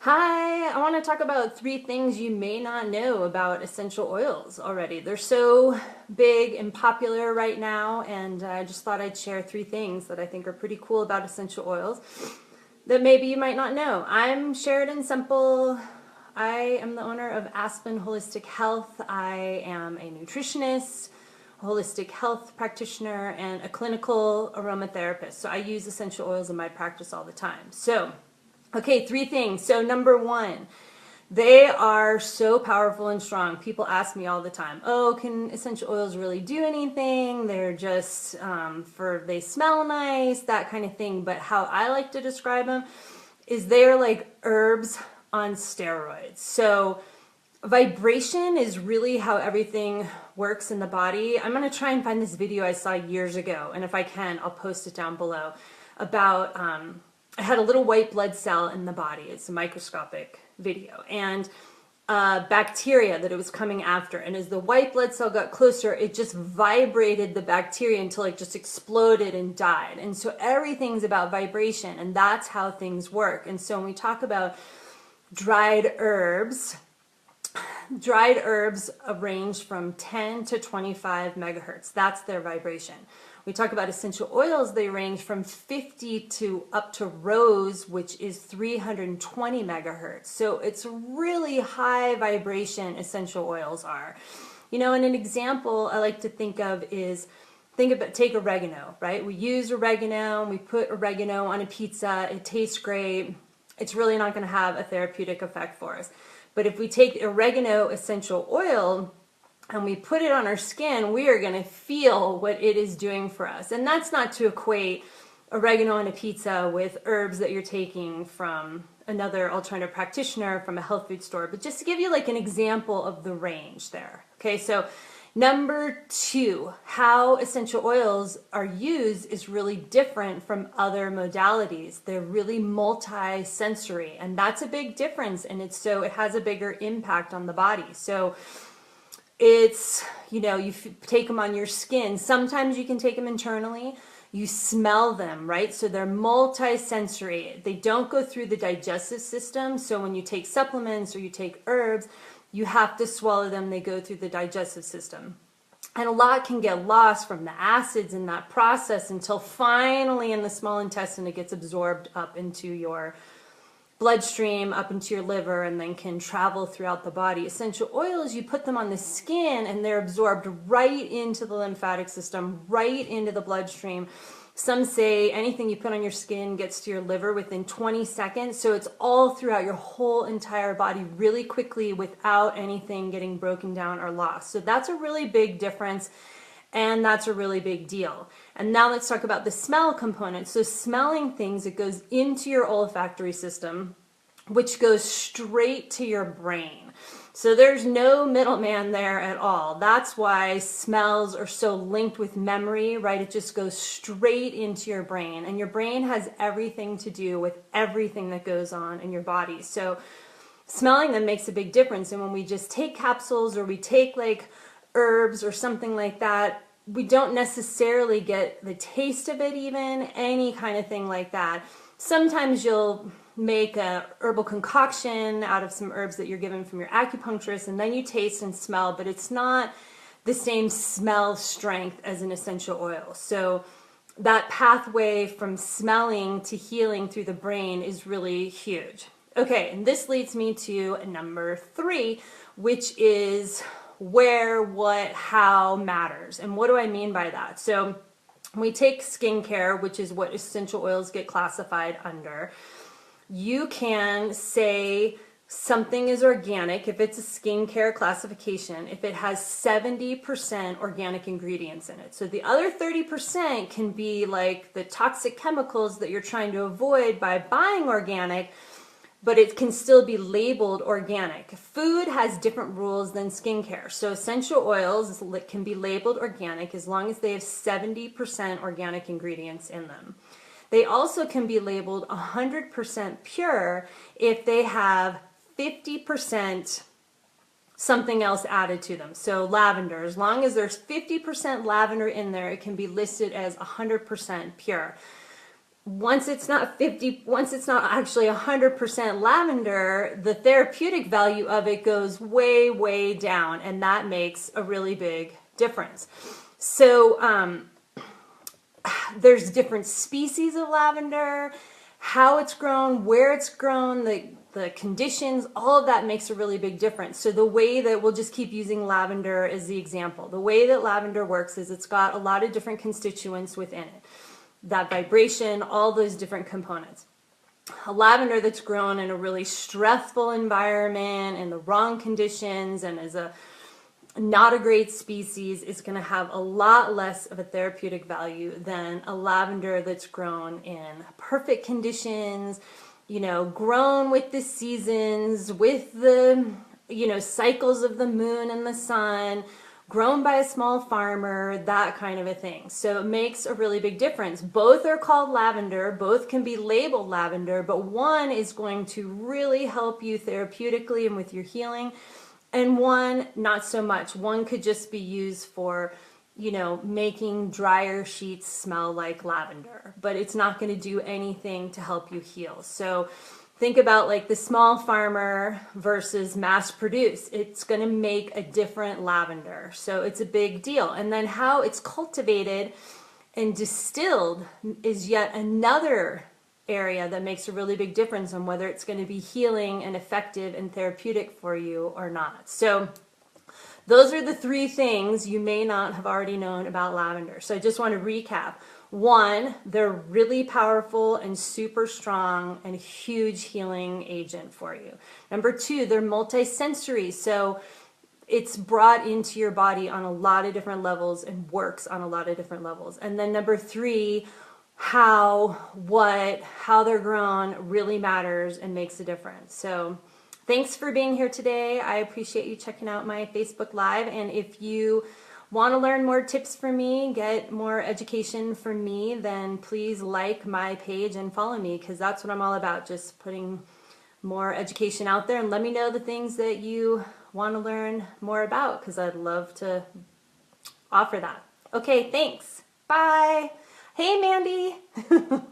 Hi, I want to talk about three things you may not know about essential oils already. They're so big and popular right now, and I just thought I'd share three things that I think are pretty cool about essential oils that maybe you might not know. I'm Sheridan Semple. I am the owner of Aspen Holistic Health. I am a nutritionist, a holistic health practitioner, and a clinical aromatherapist. So I use essential oils in my practice all the time. Okay, three things. So number one, they are so powerful and strong. People ask me all the time, oh, can essential oils really do anything? They're just they smell nice, that kind of thing. But how I like to describe them is they're like herbs on steroids. So vibration is really how everything works in the body. I'm going to try and find this video I saw years ago, and if I can, I'll post it down below, about I had a little white blood cell in the body. It's a microscopic video, and bacteria that it was coming after. And as the white blood cell got closer, it just vibrated the bacteria until it just exploded and died. And so everything's about vibration, and that's how things work. And so when we talk about dried herbs range from 10 to 25 megahertz. That's their vibration. We talk about essential oils, they range from 50 to up to rose, which is 320 megahertz. So it's really high vibration essential oils are. You know, and an example I like to think of is, take oregano, right? We use oregano, we put oregano on a pizza, it tastes great. It's really not going to have a therapeutic effect for us. But if we take oregano essential oil and we put it on our skin, we are going to feel what it is doing for us. And that's not to equate oregano on a pizza with herbs that you're taking from another alternative practitioner from a health food store, but just to give you like an example of the range there. Okay, so number two, how essential oils are used is really different from other modalities. They're really multi-sensory, and that's a big difference, and it has a bigger impact on the body. So it's, you take them on your skin. Sometimes you can take them internally. You smell them, right? So they're multi-sensory. They don't go through the digestive system. So when you take supplements or you take herbs, you have to swallow them. They go through the digestive system. And a lot can get lost from the acids in that process until finally in the small intestine it gets absorbed up into your bloodstream, up into your liver, and then can travel throughout the body. Essential oils, you put them on the skin and they're absorbed right into the lymphatic system, right into the bloodstream. Some say anything you put on your skin gets to your liver within 20 seconds. So it's all throughout your whole entire body really quickly without anything getting broken down or lost. So that's a really big difference. And that's a really big deal. And now let's talk about the smell component. So smelling things, it goes into your olfactory system, which goes straight to your brain. So there's no middleman there at all. That's why smells are so linked with memory, right? It just goes straight into your brain. And your brain has everything to do with everything that goes on in your body. So smelling them makes a big difference. And when we just take capsules or we take like herbs or something like that, we don't necessarily get the taste of it, even any kind of thing like that. Sometimes you'll make a herbal concoction out of some herbs that you're given from your acupuncturist, and then you taste and smell, but it's not the same smell strength as an essential oil. So that pathway from smelling to healing through the brain is really huge. Okay, and this leads me to number three, which is where, what, how matters. And what do I mean by that? So we take skincare, which is what essential oils get classified under. You can say something is organic if it's a skincare classification, if it has 70% organic ingredients in it. So the other 30% can be like the toxic chemicals that you're trying to avoid by buying organic, but it can still be labeled organic. Food has different rules than skincare. So essential oils can be labeled organic as long as they have 70% organic ingredients in them. They also can be labeled 100% pure if they have 50% something else added to them. So lavender, as long as there's 50% lavender in there, it can be listed as 100% pure. once it's not actually 100% lavender, the therapeutic value of it goes way, way down, and that makes a really big difference. So there's different species of lavender, how it's grown, where it's grown, the conditions, all of that makes a really big difference. So the way that, we'll just keep using lavender as the example. The way that lavender works is it's got a lot of different constituents within it. That vibration, all those different components. A lavender that's grown in a really stressful environment, in the wrong conditions, and is not a great species, is going to have a lot less of a therapeutic value than a lavender that's grown in perfect conditions, you know, grown with the seasons, with the, you know, cycles of the moon and the sun, grown by a small farmer, that kind of a thing. So it makes a really big difference. Both are called lavender, both can be labeled lavender, but one is going to really help you therapeutically and with your healing, and one not so much. One could just be used for, you know, making dryer sheets smell like lavender, but it's not going to do anything to help you heal. So think about like the small farmer versus mass produced. It's going to make a different lavender. So it's a big deal. And then how it's cultivated and distilled is yet another area that makes a really big difference on whether it's going to be healing and effective and therapeutic for you or not. So those are the three things you may not have already known about lavender. So I just want to recap. One, they're really powerful and super strong and huge healing agent for you. Number two, they're multisensory. So it's brought into your body on a lot of different levels and works on a lot of different levels. And then number three, how they're grown really matters and makes a difference. So thanks for being here today. I appreciate you checking out my Facebook Live. And if you want to learn more tips from me, get more education from me, then please like my page and follow me, because that's what I'm all about, just putting more education out there. And let me know the things that you want to learn more about, because I'd love to offer that. Okay, thanks. Bye. Hey, Mandy.